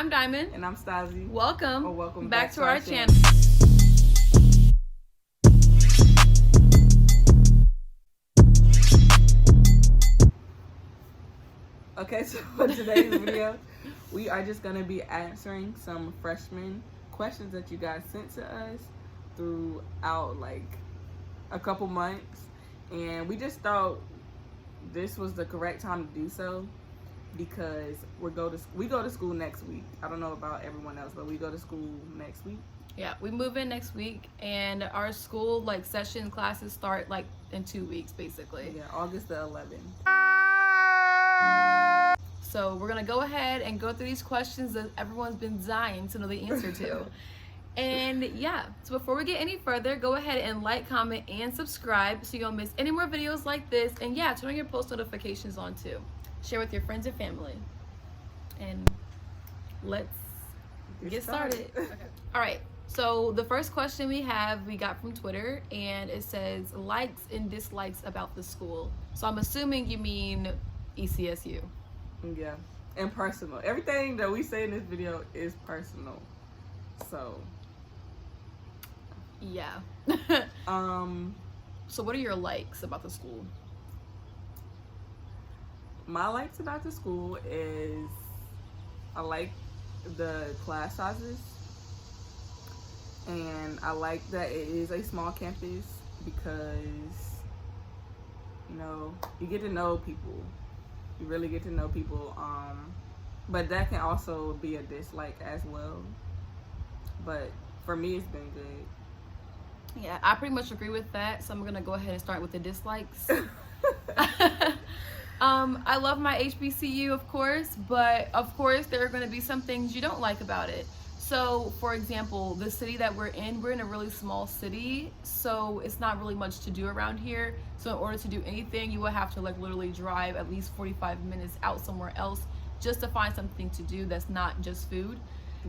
I'm Diamond. And I'm Stasi. Welcome back to our channel. Okay, so for today's video, we are just going to be answering some freshman questions that you guys sent to us throughout like a couple months. And we just thought this was the correct time to do so because we go to school next week. I don't know about everyone else, but we go to school next week. Yeah, we move in next week, and our school like session classes start like in 2 weeks, basically. Yeah, August the 11th. So we're gonna go ahead and go through these questions that everyone's been dying to know the answer to. And yeah, so before we get any further, go ahead and like, comment, and subscribe so you don't miss any more videos like this. And yeah, turn on your post notifications on too. Share with your friends and family. And let's get started. Okay. All right. So the first question we got from Twitter, and it says likes and dislikes about the school. So I'm assuming you mean ECSU. Yeah, and personal. Everything that we say in this video is personal. So yeah. So what are your likes about the school? My likes about the school is I like the class sizes, and I like that it is a small campus because you get to know people. You really get to know people, but that can also be a dislike as well. But for me, it's been good. Yeah, I pretty much agree with that. So I'm gonna go ahead and start with the dislikes. I love my HBCU, of course, but of course there are gonna be some things you don't like about it. So, for example, the city that we're in a really small city, so it's not really much to do around here. So in order to do anything, you will have to like literally drive at least 45 minutes out somewhere else just to find something to do that's not just food.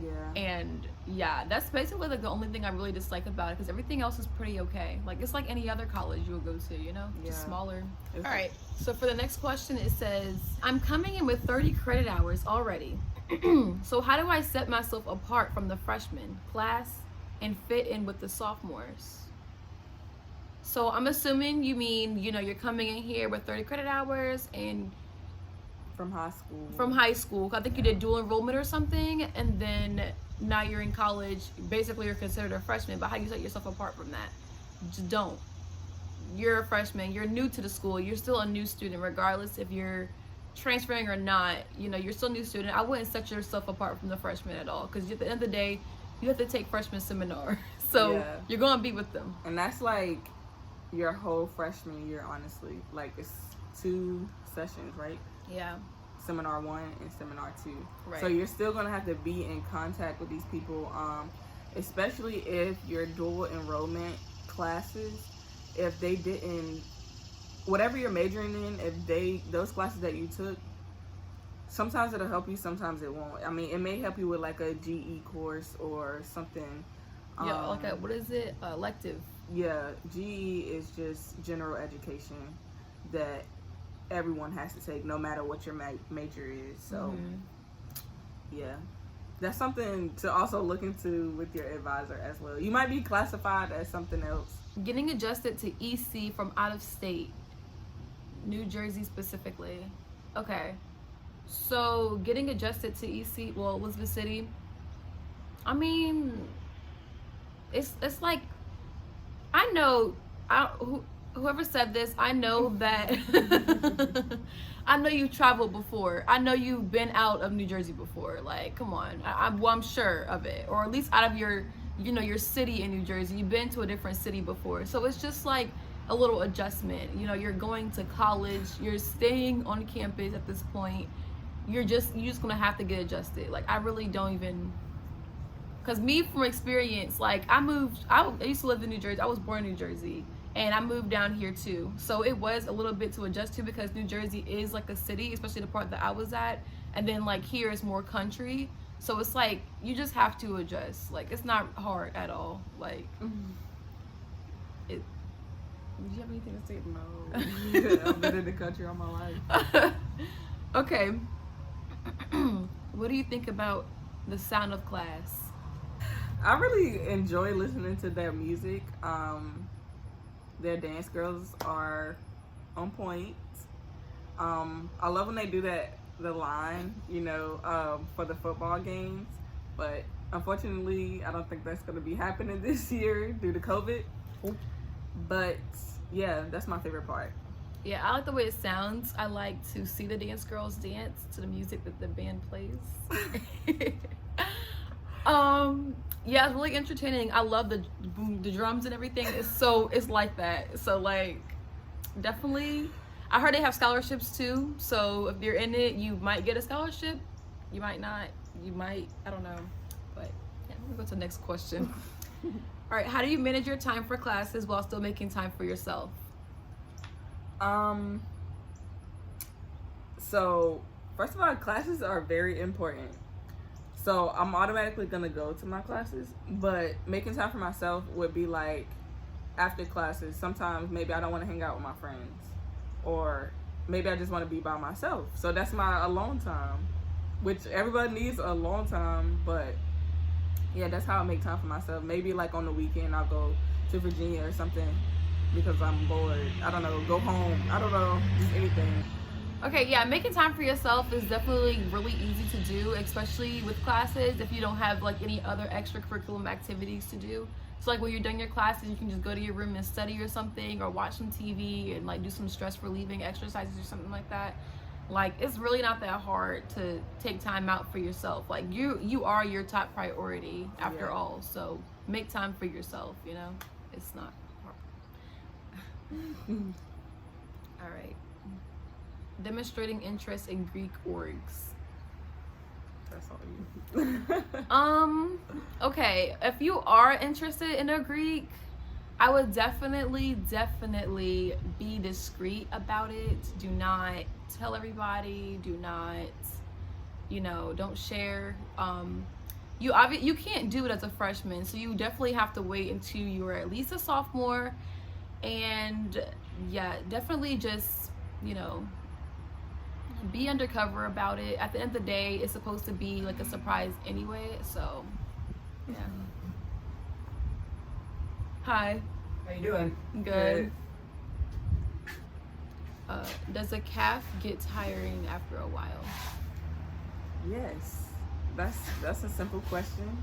Yeah. And yeah, that's basically like the only thing I really dislike about it, because everything else is pretty okay. Like it's like any other college you will go to, just smaller. All right, so for the next question, it says, I'm coming in with 30 credit hours already. So how do I set myself apart from the freshman class and fit in with the sophomores? So I'm assuming you mean, you're coming in here with 30 credit hours and from high school. From high school. I think you did dual enrollment or something, and then now you're in college. Basically, you're considered a freshman, but how do you set yourself apart from that? Just don't. You're a freshman. You're new to the school. You're still a new student, regardless if you're transferring or not. You're still a new student. I wouldn't set yourself apart from the freshmen at all, because at the end of the day, you have to take freshman seminar. So you're going to be with them. And that's like your whole freshman year, honestly. Like it's 2 sessions, right? Yeah. Seminar 1 and Seminar 2. Right. So you're still going to have to be in contact with these people, especially if your dual enrollment classes, if they didn't, whatever you're majoring in, if those classes that you took, sometimes it'll help you, sometimes it won't. I mean, it may help you with like a GE course or something. Yeah, like a, what is it? Elective. Yeah, GE is just general education that everyone has to take, no matter what your major is. So yeah, that's something to also look into with your advisor as well. You might be classified as something else. Getting adjusted to EC from out of state, New Jersey specifically. Okay, so getting adjusted to EC, well, Elizabeth City, I mean, it's like, I know, whoever said this, I know that I know you've traveled before. I know you've been out of New Jersey before. Like, come on. I'm sure of it. Or at least out of your city in New Jersey. You've been to a different city before. So it's just like a little adjustment. You're going to college. You're staying on campus at this point. You're just going to have to get adjusted. Like, I really don't even... Because me, from experience, like, I used to live in New Jersey. I was born in New Jersey. And I moved down here too. So it was a little bit to adjust to, because New Jersey is like a city, especially the part that I was at. And then like here is more country. So it's like, you just have to adjust. Like, it's not hard at all. Like, Do you have anything to say? No. I've been in the country all my life. Okay. What do you think about The sound of class. I really enjoy listening to their music. Their dance girls are on point. I love when they do the line, for the football games. But unfortunately, I don't think that's going to be happening this year due to COVID. But yeah, that's my favorite part. Yeah, I like the way it sounds. I like to see the dance girls dance to the music that the band plays. Yeah, it's really entertaining. I love the drums and everything. It's like that. So like, definitely. I heard they have scholarships too. So if you're in it, you might get a scholarship. You might not. You might. I don't know. But yeah, we'll go to the next question. All right, how do you manage your time for classes while still making time for yourself? So first of all, classes are very important. So I'm automatically gonna go to my classes, but making time for myself would be like after classes. Sometimes maybe I don't want to hang out with my friends, or maybe I just want to be by myself. So that's my alone time, which everybody needs a alone time. But yeah, that's how I make time for myself. Maybe like on the weekend I'll go to Virginia or something because I'm bored. I don't know, go home. I don't know, just anything. Okay, yeah, making time for yourself is definitely really easy to do, especially with classes if you don't have like any other extracurricular activities to do. So like when you're done your classes, you can just go to your room and study or something, or watch some TV and like do some stress relieving exercises or something like that. Like it's really not that hard to take time out for yourself. Like you are your top priority after all. So make time for yourself, It's not hard. All right. Demonstrating interest in Greek orgs. That's all you. Okay, if you are interested in a Greek, I would definitely be discreet about it. Do not tell everybody. Do not, don't share. You can't do it as a freshman, so you definitely have to wait until you are at least a sophomore. And yeah, definitely just, be undercover about it. At the end of the day, it's supposed to be like a surprise anyway, so yeah. Hi. How you doing? Good. Does a calf get tiring after a while? Yes, that's a simple question.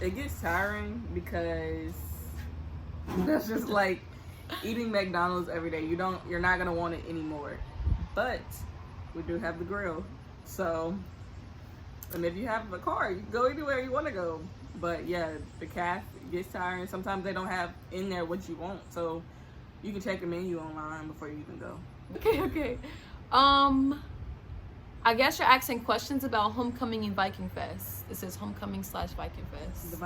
It gets tiring because that's just like eating McDonald's every day. You're not gonna want it anymore. But we do have the grill, so, and if you have a car, you can go anywhere you want to go. But yeah, the calf gets tiring. Sometimes they don't have in there what you want, so you can check the menu online before you even go. Okay. I guess you're asking questions about homecoming and Viking Fest. It says homecoming/Viking Fest. The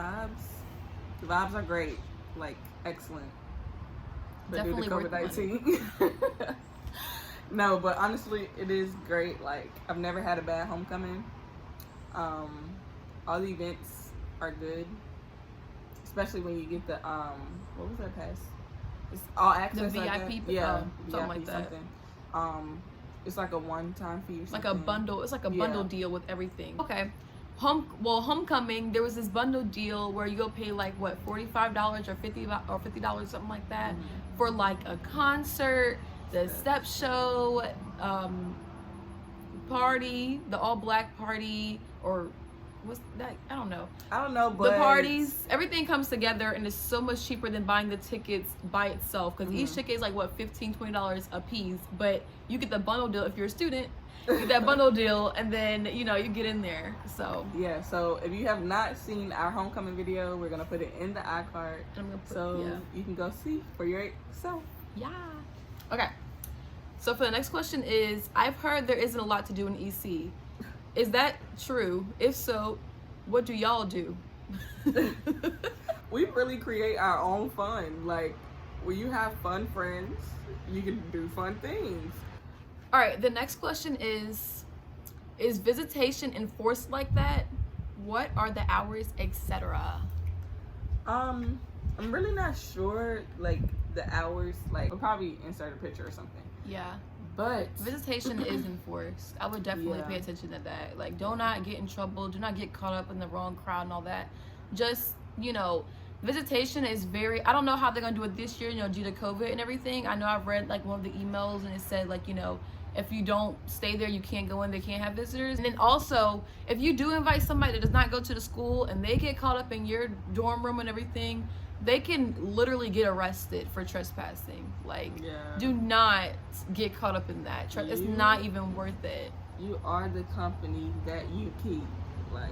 vibes are great, like excellent. But Definitely due to COVID-19. No, but honestly, it is great. Like I've never had a bad homecoming. All the events are good, especially when you get the what was that pass? It's all access. The VIP, yeah, something like that. Something. It's like a one-time fee or something. Like a bundle. It's like a bundle deal with everything. Okay. Homecoming, there was this bundle deal where you go pay like what, $45 or $50 something like that, for like a concert, the step show, party, the all black party, or what's that? I don't know, but the parties, everything comes together and it's so much cheaper than buying the tickets by itself, because each ticket is like what, $15-$20 a piece, but you get the bundle deal if you're a student. You get that bundle deal, and then you get in there. So yeah. So if you have not seen our homecoming video, we're gonna put it in the iCard, you can go see for yourself. Yeah. Okay. So for the next question is, I've heard there isn't a lot to do in EC. Is that true? If so, what do y'all do? We really create our own fun. Like when you have fun friends, you can do fun things. All right, the next question is visitation enforced like that? What are the hours, etc.? I'm really not sure, like the hours. Like, I'll probably insert a picture or something. Yeah. But visitation is enforced. I would definitely pay attention to that. Like, do not get in trouble. Do not get caught up in the wrong crowd and all that. Just, visitation is very, I don't know how they're going to do it this year, due to COVID and everything. I know I've read, like, one of the emails, and it said, like, if you don't stay there, you can't go in, they can't have visitors. And then also, if you do invite somebody that does not go to the school and they get caught up in your dorm room and everything, they can literally get arrested for trespassing. Like, do not get caught up in that. It's not even worth it. You are the company that you keep. Like,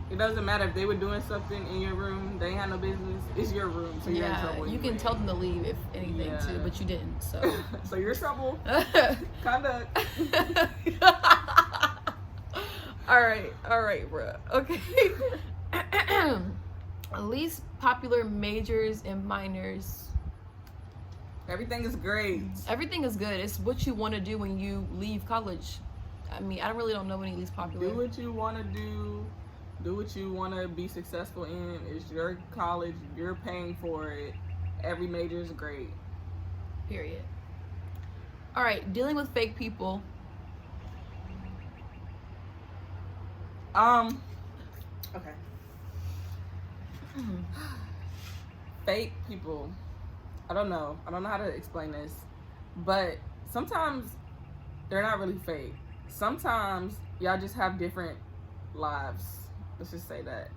it doesn't matter if they were doing something in your room, they ain't had no business. It's your room, so you're in trouble. You can tell them to leave if anything too, but you didn't. So, so you're in trouble. Conduct. All right, bro. Okay. Least popular majors and minors. Everything is great. Everything is good. It's what you want to do when you leave college. I mean, I really don't know any least popular. Do what you want to do. Do what you want to be successful in. It's your college. You're paying for it. Every major is great. Period. All right, dealing with fake people. Okay. Fake people. I don't know how to explain this, but sometimes they're not really fake. Sometimes y'all just have different lives. Let's just say that.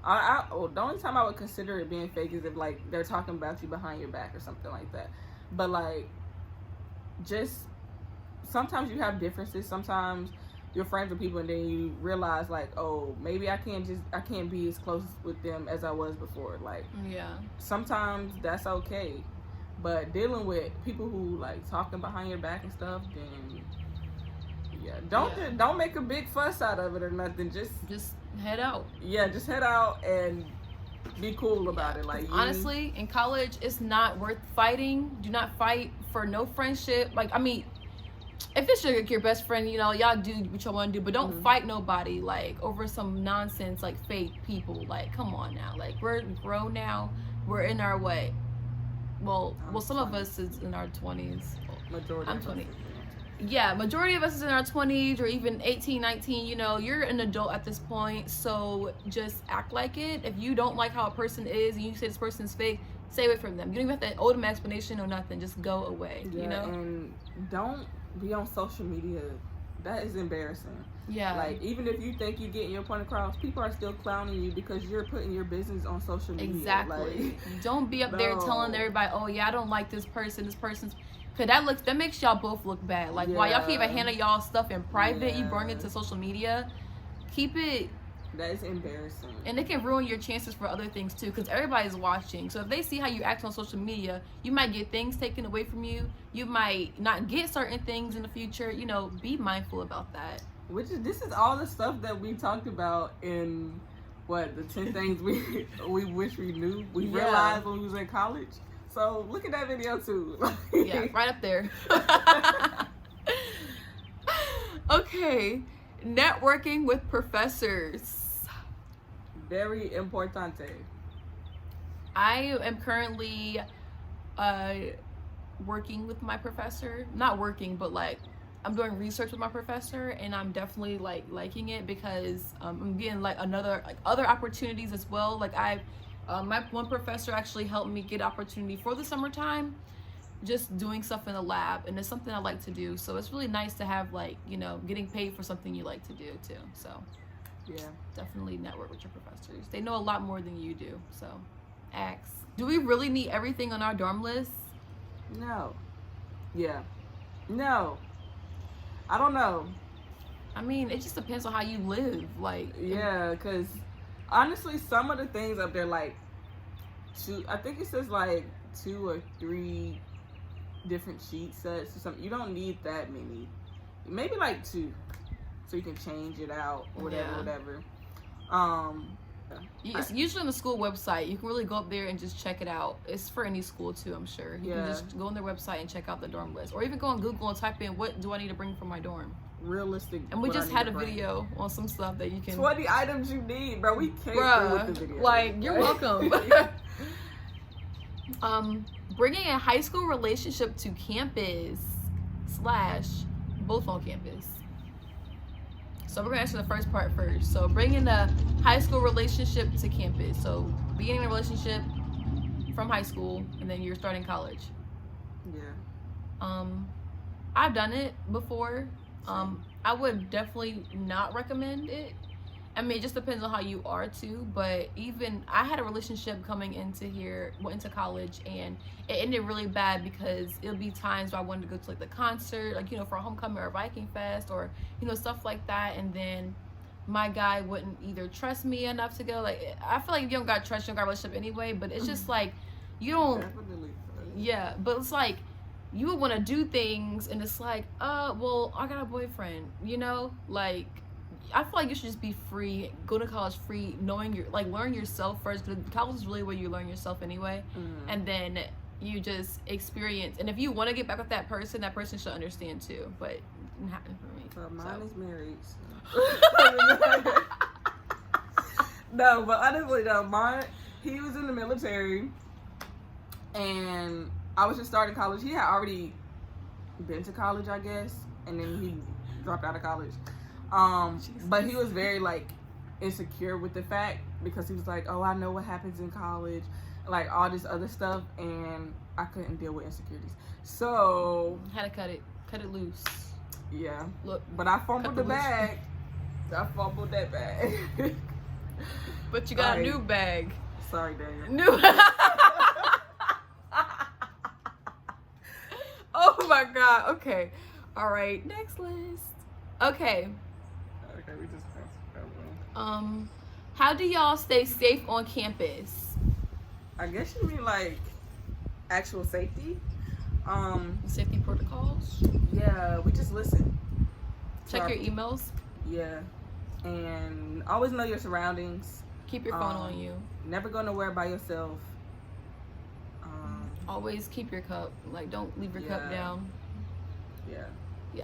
The only time I would consider it being fake is if, like, they're talking about you behind your back or something like that. But, like, just sometimes you have differences. Sometimes you're friends with people and then you realize, like, oh, maybe I can't be as close with them as I was before. Like, sometimes that's okay. But dealing with people who, like, talking behind your back and stuff, then don't make a big fuss out of it or nothing. Just head out. Just head out and be cool about it. Like, honestly, in college, it's not worth fighting. Do not fight for no friendship. Like, I mean, if it's your best friend, y'all do what y'all want to do, but don't fight nobody, like, over some nonsense, like, fake people. Like, come on now. Like, we're grown now. We're in our way. Well, some of us is in our 20s. Majority. I'm 20. Yeah, majority of us is in our 20s or even 18, 19. You're an adult at this point, so just act like it. If you don't like how a person is and you say this person's fake, stay away from them. You don't even have to owe them an explanation or nothing. Just go away. And don't be on social media. That is embarrassing. Yeah. Like, even if you think you're getting your point across, people are still clowning you because you're putting your business on social media. Exactly. Like, don't be up there telling everybody, oh yeah, I don't like this person. This person's, cause that makes y'all both look bad. Like, why y'all can't even handle y'all stuff in private? You bring it to social media. Keep it. That is embarrassing. And it can ruin your chances for other things too, because everybody's watching. So if they see how you act on social media, you might get things taken away from you. You might not get certain things in the future. Be mindful about that. This is all the stuff that we talked about in the 10 things we wish we knew. We realized when we was in college. So look at that video too. Yeah, right up there. Okay, networking with professors. Very importante. I am currently working with my professor. Not working, but like I'm doing research with my professor, and I'm definitely liking it because I'm getting other opportunities as well. Like my one professor actually helped me get opportunity for the summertime, just doing stuff in the lab, and it's something I like to do. So it's really nice to have getting paid for something you like to do too. So definitely network with your professors. They know a lot more than you do. So ask. Do we really need everything on our dorm list? No. Yeah. No. I don't know. I mean, it just depends on how you live. Because honestly, some of the things up there, I think it says 2 or 3 different sheet sets or something. You don't need that many. Maybe 2, so you can change it out or whatever. It's usually on the school website. You can really go up there and just check it out. It's for any school too, I'm sure. You can just go on their website and check out the dorm list, or even go on Google and type in what do I need to bring for my dorm. Realistic. And we just had a video on some stuff that you can. 20 items you need, bro. We came through with the video. You're welcome. Bringing a high school relationship to campus. / both on campus? So we're gonna answer the first part first. So bringing a high school relationship to campus. So being in a relationship from high school and then you're starting college. Yeah. I've done it before. I would definitely not recommend it. I mean, it just depends on how you are too. But even I had a relationship coming into here, went into college, and it ended really bad because it'll be times where I wanted to go to like the concert, like, you know, for a homecoming or a Viking Fest or, you know, stuff like that. And then my guy wouldn't either trust me enough to go. Like, I feel like if you don't got trust, you don't got a relationship anyway. But it's just like, you don't. Definitely. Yeah, but it's like, you would want to do things, and it's like, well, I got a boyfriend, you know? Like, I feel like you should just be free, go to college free, knowing your, like, learn yourself first, because college is really where you learn yourself anyway, and then you just experience, and if you want to get back with that person should understand too, but it didn't happen for me. Well, mine is married. So. No, but honestly, though, he was in the military, and I was just starting college. He had already been to college, I guess, and then he dropped out of college. But he was very, like, insecure with the fact, because he was like, oh, I know what happens in college, like, all this other stuff, and I couldn't deal with insecurities. So Had to cut it loose. Yeah. Look, but I fumbled the loose. bag. I fumbled that bag. But you got a new bag. Sorry, Daniel. New. Oh my god. Okay. All right. Next list. Okay. Okay, we just answered that one. How do y'all stay safe on campus? I guess you mean like actual safety. Safety protocols. Yeah, we just listen. Check your emails. Yeah, and always know your surroundings. Keep your phone on you. Never go nowhere by yourself. Always keep your cup. Like, don't leave your cup down. Yeah.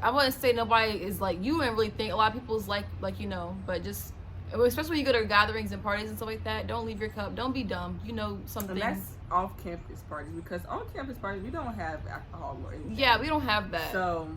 I wouldn't say nobody is like, you wouldn't really think, a lot of people's like, you know, but just, especially when you go to gatherings and parties and stuff like that, don't leave your cup. Don't be dumb. You know something. And that's off-campus parties, because on-campus parties, we don't have alcohol or anything. Yeah, we don't have that. So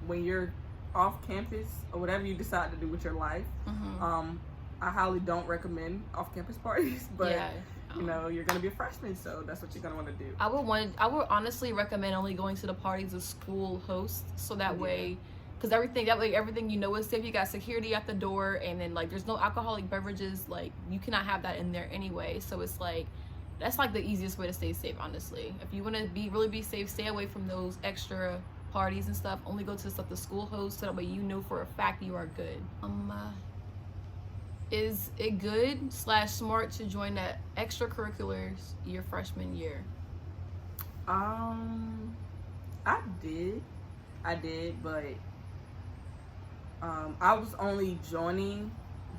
when you're off-campus or whatever you decide to do with your life, I highly don't recommend off-campus parties, but yeah. You know, you're gonna be a freshman, so that's what you're gonna want to do. I would honestly recommend only going to the parties the school hosts, so that way, because everything you know is safe. You got security at the door, and then like there's no alcoholic beverages. Like, you cannot have that in there anyway. So it's like, that's like the easiest way to stay safe, honestly. If you want to really be safe, stay away from those extra parties and stuff. Only go to the stuff the school hosts, so that way you know for a fact you are good. Is it good / smart to join the extracurriculars your freshman year? I did, but I was only joining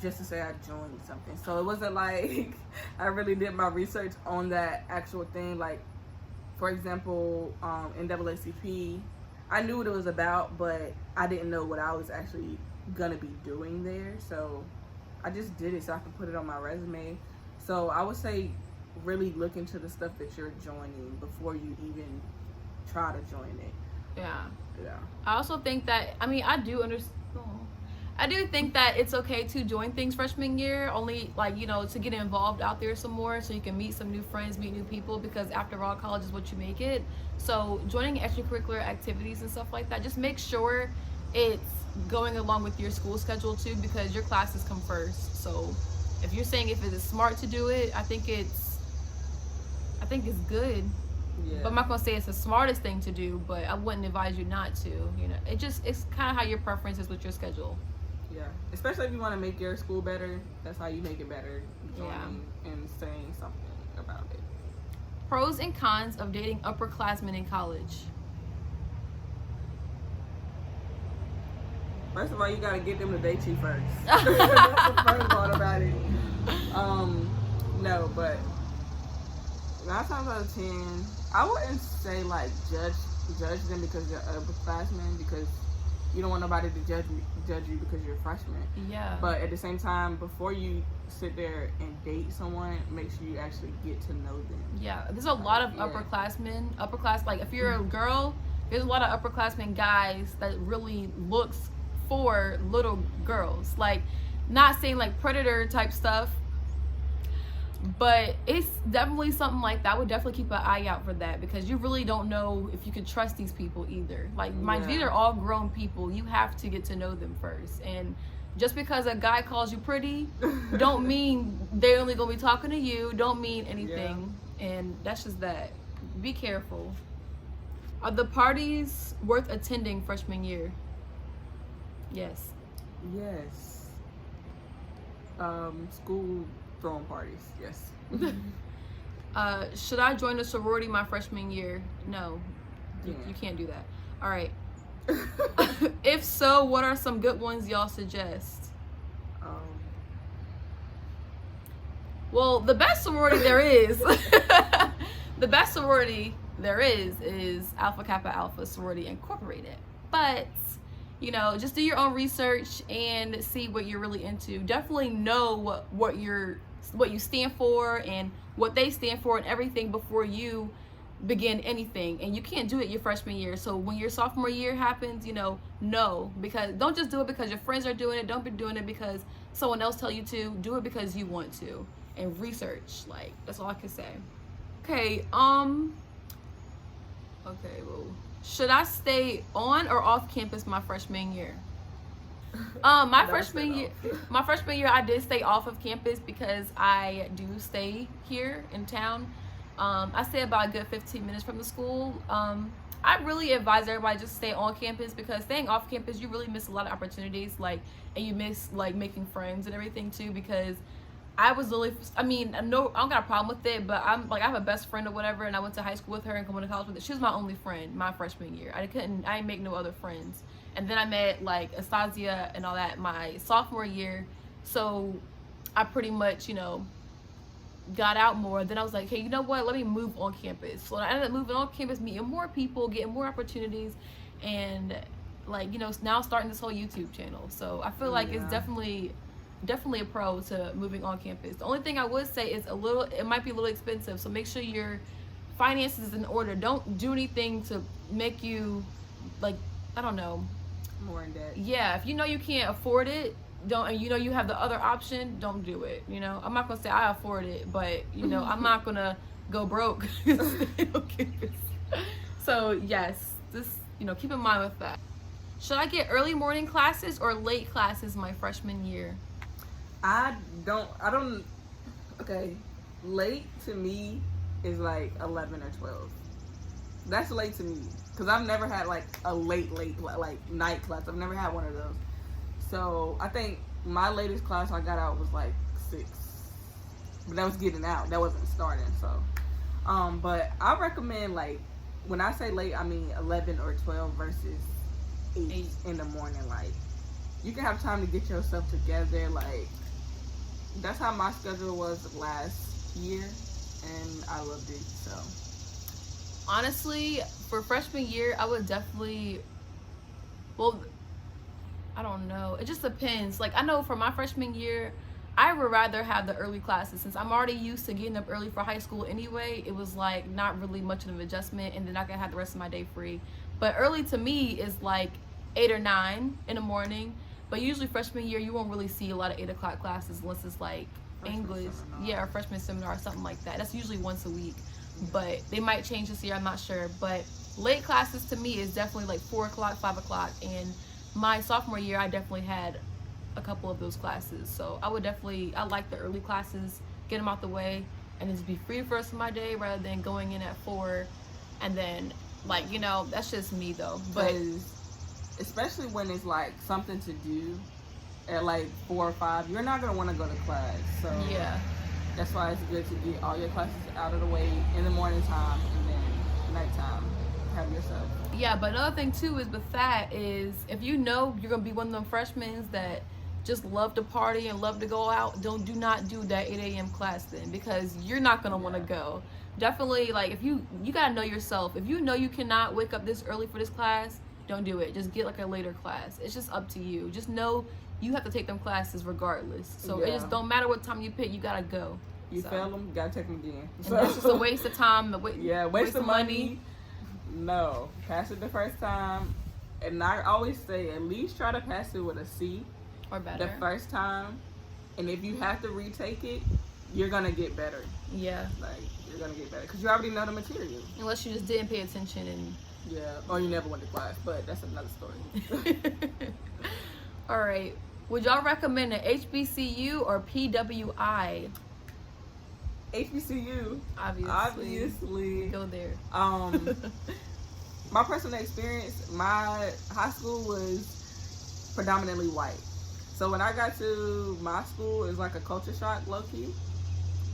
just to say I joined something. So it wasn't like I really did my research on that actual thing. Like, for example, NAACP, I knew what it was about, but I didn't know what I was actually gonna be doing there. So I just did it so I could put it on my resume. So I would say really look into the stuff that you're joining before you even try to join it. Yeah. Yeah. I also think that, I mean, I do think that it's okay to join things freshman year, only, like, you know, to get involved out there some more, so you can meet some new friends, meet new people, because after all, college is what you make it. So joining extracurricular activities and stuff like that, just make sure it's going along with your school schedule too, because your classes come first. So if you're saying if it is smart to do it, I think it's good. Yeah. But I'm not gonna say it's the smartest thing to do, but I wouldn't advise you not to. You know, it's kind of how your preference is with your schedule. Yeah, especially if you want to make your school better, that's how you make it better. Joining and saying something about it. Pros and cons of dating upperclassmen in college. First of all, you gotta get them to date you first. That's the first part about it. No, but 9 times out of 10, I wouldn't say like judge them because you're upperclassmen, because you don't want nobody to judge you because you're a freshman. Yeah. But at the same time, before you sit there and date someone, make sure you actually get to know them. Yeah, there's a lot of upperclassmen. Like, if you're a girl, there's a lot of upperclassmen guys that really looks for little girls. Like, not saying like predator type stuff, but it's definitely something like that. I would definitely keep an eye out for that, because you really don't know if you can trust these people either. Like, mind you, these are all grown people. You have to get to know them first. And just because a guy calls you pretty don't mean they're only gonna be talking to you, don't mean anything. And that's just that. Be careful. Are the parties worth attending freshman year? Yes. Yes. School throwing parties. Yes. Should I join a sorority my freshman year? No. You can't do that. All right. If so, what are some good ones y'all suggest? Well, the best sorority there is, the best sorority there is Alpha Kappa Alpha Sorority Incorporated. But, you know, just do your own research and see what you're really into. Definitely know what you stand for and what they stand for and everything before you begin anything. And you can't do it your freshman year. So when your sophomore year happens, you know, because don't just do it because your friends are doing it. Don't be doing it because someone else tell you to. Do it because you want to. And research. Like, that's all I can say. Okay, well, should I stay on or off campus my freshman year? My freshman year, I did stay off of campus because I do stay here in town. I stay about a good 15 minutes from the school. I really advise everybody just stay on campus, because staying off campus, you really miss a lot of opportunities, like, and you miss like making friends and everything too, because I was really, I don't got a problem with it, but I'm like, I have a best friend or whatever, and I went to high school with her and went to college with her. She was my only friend my freshman year. I didn't make no other friends. And then I met like Astasia and all that my sophomore year. So I pretty much, you know, got out more. Then I was like, hey, you know what? Let me move on campus. So I ended up moving on campus, meeting more people, getting more opportunities, and like, you know, now starting this whole YouTube channel. So I feel like it's definitely a pro to moving on campus. The only thing I would say is it might be a little expensive, so make sure your finances is in order. Don't do anything to make you, like, I don't know, more in debt. Yeah, if you know you can't afford it, and you know you have the other option, don't do it. You know, I'm not gonna say I afford it, but you know, I'm not gonna go broke. So yes, just, you know, keep in mind with that. Should I get early morning classes or late classes my freshman year? I don't, okay, late to me is like 11 or 12. That's late to me, because I've never had like a late, like night class. I've never had one of those. So I think my latest class I got out was like 6. But that was getting out. That wasn't starting, so. But I recommend, like, when I say late, I mean 11 or 12 versus 8 in the morning. Like, you can have time to get yourself together, like, that's how my schedule was last year, and I loved it. So honestly, for freshman year, I would definitely, well, I don't know, it just depends. Like, I know for my freshman year, I would rather have the early classes, since I'm already used to getting up early for high school anyway. It was like not really much of an adjustment, and then I can have the rest of my day free. But early to me is like 8 or 9 in the morning. But usually freshman year, you won't really see a lot of 8 o'clock classes unless it's like English, or freshman seminar or something like that. That's usually once a week, but they might change this year, I'm not sure. But late classes to me is definitely like 4 o'clock, 5 o'clock. And my sophomore year, I definitely had a couple of those classes. So I like the early classes, get them out the way, and just be free for the rest of my day rather than going in at 4 and then, like, you know, that's just me though. But especially when it's like something to do at like 4 or 5, you're not gonna want to go to class. So yeah, that's why it's good to get all your classes out of the way in the morning time, and then nighttime have yourself. Yeah, but another thing too is with that is, if you know you're gonna be one of them freshmen that just love to party and love to go out, do not do that 8 a.m. class then, because you're not gonna want to go. Definitely, like, if you gotta know yourself. If you know you cannot wake up this early for this class, don't do it. Just get like a later class. It's just up to you. Just know you have to take them classes regardless. So it just don't matter what time you pick, you gotta go. You fail them, you gotta take them again. So it's just a waste of time. Waste of money. No, pass it the first time. And I always say at least try to pass it with a C Or better. the first time. And if you have to retake it, you're going to get better. Yeah. Like, you're going to get better because you already know the material. Unless you just didn't pay attention and... Yeah, or you never went to class, but that's another story. All right. Would y'all recommend an HBCU or PWI? HBCU. Obviously. Go there. My personal experience, my high school was predominantly white. So when I got to my school, it was like a culture shock, low-key.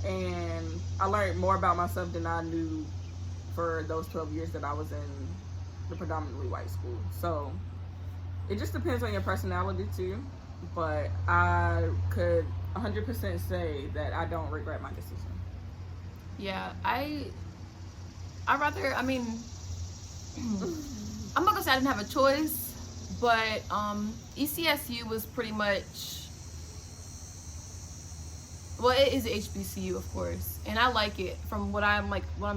And I learned more about myself than I knew for those 12 years that I was in the predominantly white school. So it just depends on your personality too. But I could 100% say that I don't regret my decision. Yeah, I mean, I'm not gonna say I didn't have a choice, but ECSU was pretty much, well, it is HBCU, of course, and I like it from what I'm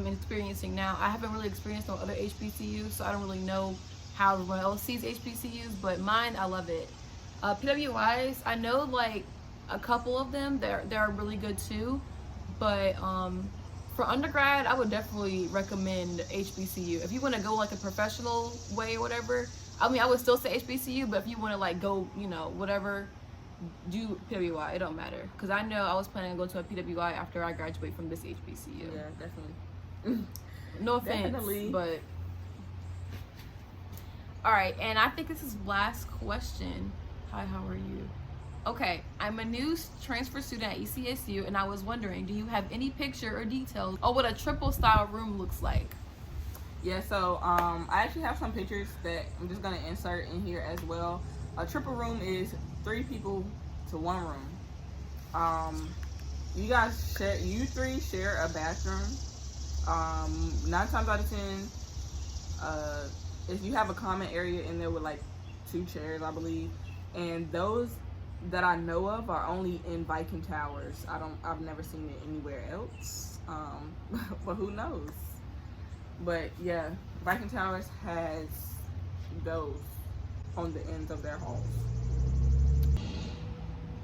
experiencing now. I haven't really experienced no other HBCUs, so I don't really know how everyone else sees HBCUs, but mine, I love it. PWIs, I know like a couple of them, they're really good too, but for undergrad, I would definitely recommend HBCU. If you want to go like a professional way or whatever, I mean, I would still say HBCU, but if you want to like go, you know, whatever, do PWI. It don't matter. Because I know I was planning to go to a PWI after I graduate from this HBCU. Yeah, definitely. No offense, Definitely. but... Alright, and I think this is last question. Hi, how are you? Okay, I'm a new transfer student at ECSU, and I was wondering, do you have any picture or details on what a triple style room looks like? Yeah, so I actually have some pictures that I'm just gonna insert in here as well. A triple room is 3 people to 1 room. You three share a bathroom. 9 times out of 10, if you have a common area in there with like 2 chairs, I believe, and those that I know of are only in Viking Towers. I've never seen it anywhere else. But who knows? But yeah, Viking Towers has those on the ends of their halls.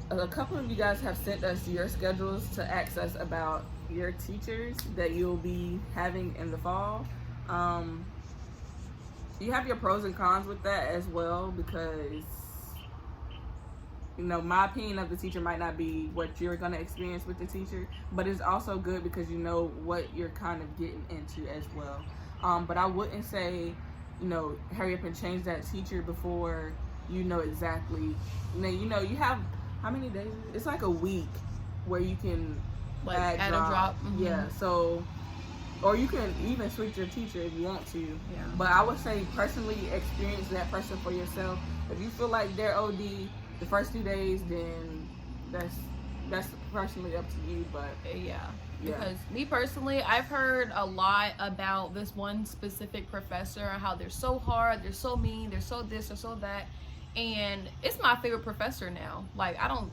A couple of you guys have sent us your schedules to ask us about your teachers that you'll be having in the fall. You have your pros and cons with that as well, because you know, my opinion of the teacher might not be what you're going to experience with the teacher, but it's also good because you know what you're kind of getting into as well. But I wouldn't say, you know, hurry up and change that teacher before you know exactly. You know, you have, how many days? It's like a week where you can like add a drop. Mm-hmm. Yeah, so, or you can even switch your teacher if you want to. Yeah. But I would say personally experience that person for yourself. If you feel like they're OD the first 2 days, then that's personally up to you. But yeah, because me personally, I've heard a lot about this one specific professor, how they're so hard, they're so mean, they're so this, they're so that, and it's my favorite professor now. Like, I don't,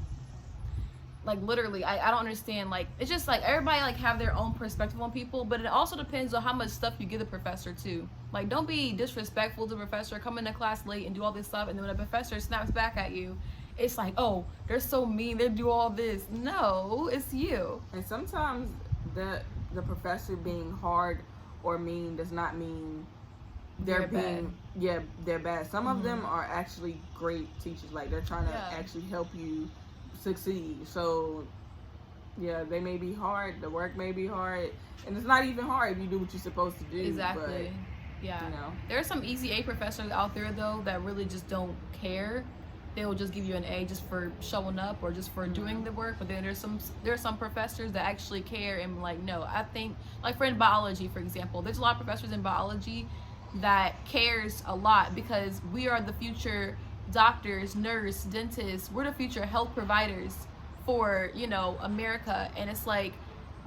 like, literally, I don't understand. Like, it's just like everybody like have their own perspective on people, but it also depends on how much stuff you give the professor too. Like, don't be disrespectful to the professor, come into class late and do all this stuff, and then when the professor snaps back at you, it's like, oh, they're so mean, they do all this. No, it's you. And sometimes the professor being hard or mean does not mean they're being bad. They're bad. Some of them are actually great teachers. Like, they're trying to actually help you succeed. So yeah, they may be hard, the work may be hard, and it's not even hard if you do what you're supposed to do. Exactly. But, yeah, you know, there are some easy A professors out there though that really just don't care. They'll just give you an A just for showing up or just for doing the work. But then there's some professors that actually care and like, no, I think, like, for in biology, for example, there's a lot of professors in biology that cares a lot because we are the future doctors, nurse, dentists. We're the future health providers for, you know, America. And it's like,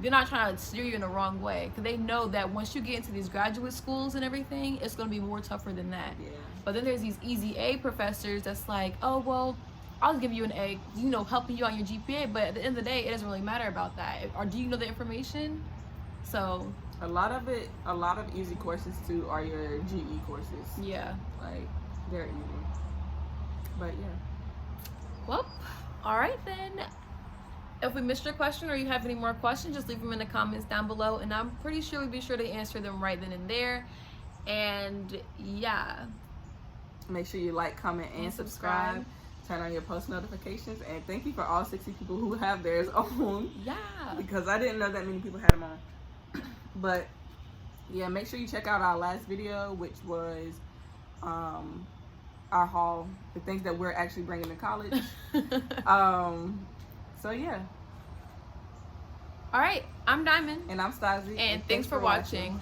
they're not trying to steer you in the wrong way because they know that once you get into these graduate schools and everything, it's going to be more tougher than that. Yeah. But then there's these easy A professors that's like, oh, well, I'll give you an A, you know, helping you on your GPA. But at the end of the day, it doesn't really matter about that. Or do you know the information? So a lot of easy courses too are your GE courses. yeah. Like, they're easy. But yeah. Well, all right then. If we missed your question or you have any more questions, just leave them in the comments down below, and I'm pretty sure we'll be sure to answer them right then and there. And yeah, make sure you like, comment, and subscribe. Turn on your post notifications, and thank you for all 60 people who have theirs on. Yeah. Because I didn't know that many people had them on. But yeah, make sure you check out our last video, which was our haul, the things that we're actually bringing to college. So yeah. All right, I'm Diamond. And I'm Stasi. And thanks for watching.